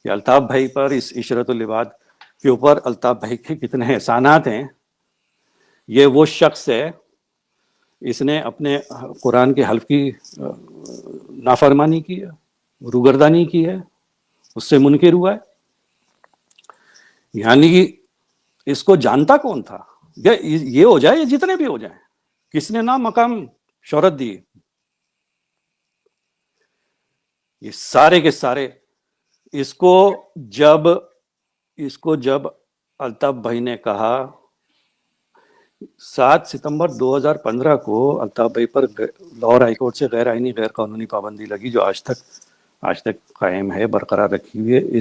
کہ الطاف بھائی پر، اس عشرت العباد کے اوپر الطاف بھائی کے کتنے احسانات ہیں. یہ وہ شخص ہے، اس نے اپنے قرآن کے حلف کی نافرمانی کی ہے، روگردانی کی ہے، اس سے منکر ہوا ہے. یعنی کہ اس کو جانتا کون تھا؟ یہ ہو جائے، یہ جتنے بھی ہو جائیں، کس نے نام مقام شہرت دی؟ یہ سارے کے سارے اس کو جب الطاف بھائی نے کہا 7 ستمبر 2015 کو الطاف بھائی پر لاہور ہائی کورٹ سے غیر آئینی غیر قانونی پابندی لگی، جو آج تک قائم ہے، برقرار رکھی ہوئی ہے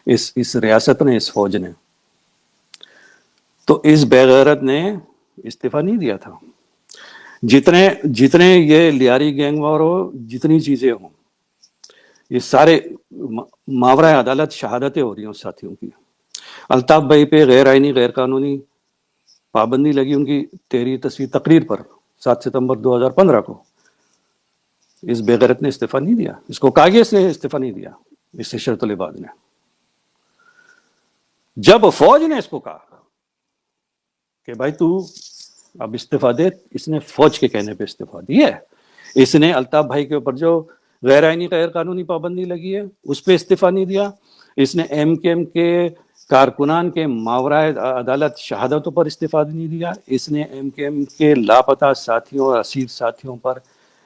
اس ریاست نے، اس فوج نے. تو اس بےغیرت نے استعفیٰ نہیں دیا تھا. جتنے یہ لیاری گینگ وار ہو، جتنی چیزیں ہوں، یہ سارے ماورائے عدالت شہادتیں ہو رہی ہیں ساتھیوں کی. الطاف بھائی پہ غیر آئینی غیر قانونی پابندی لگی ان کی 13 تقریر پر 7 ستمبر 2015 کو. اس بےغیرت نے استعفیٰ نہیں دیا، اس کو کہا گیا اس نے استعفیٰ نہیں دیا، اس عشرت العباد نے. جب فوج نے اس کو کہا کہ بھائی تو اب استعفیٰ دے، اس نے فوج کے کہنے پہ استعفیٰ دیا ہے. اس نے الطاف بھائی کے اوپر جو غیر آئینی غیر قانونی پابندی لگی ہے اس پہ استعفیٰ نہیں دیا. اس نے ایم کے ایم کے کارکنان کے ماورائے عدالت شہادتوں پر استعفیٰ نہیں دیا. اس نے ایم کے ایم کے لاپتہ ساتھیوں اور اسیر ساتھیوں پر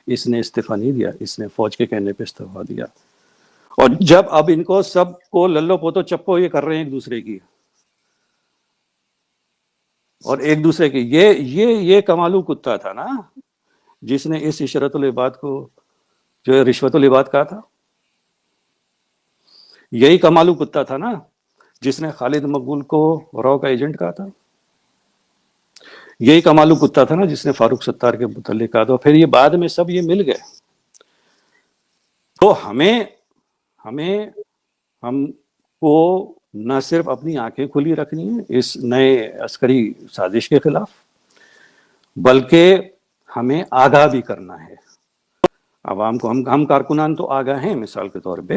اس نے استعفیٰ نہیں دیا، اس نے فوج کے کہنے پہ استعفیٰ دیا. اور جب اب ان کو سب کو للو پوتو چپو یہ کر رہے ہیں ایک دوسرے کی، اور ایک دوسرے کی، یہ کمالو کتا تھا نا جس نے اس عشرت العباد کو جو ہے رشوت العباد کہا تھا. یہی کمالو کتا تھا نا جس نے خالد مقبول کو رو کا ایجنٹ کہا تھا. یہی کمالو کتا تھا نا جس نے فاروق ستار کے متعلق کہا تھا. پھر یہ بعد میں سب یہ مل گئے. تو ہم کو نہ صرف اپنی آنکھیں کھلی رکھنی ہیں اس نئے عسکری سازش کے خلاف، بلکہ ہمیں آگاہ بھی کرنا ہے عوام کو. ہم کارکنان تو آگاہ ہیں مثال کے طور پہ،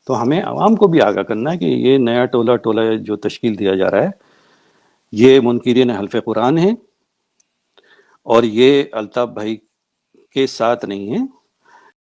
تو ہمیں عوام کو بھی آگاہ کرنا ہے کہ یہ نیا ٹولہ جو تشکیل دیا جا رہا ہے یہ منکرین حلف قرآن ہیں، اور یہ الطاف بھائی کے ساتھ نہیں ہے.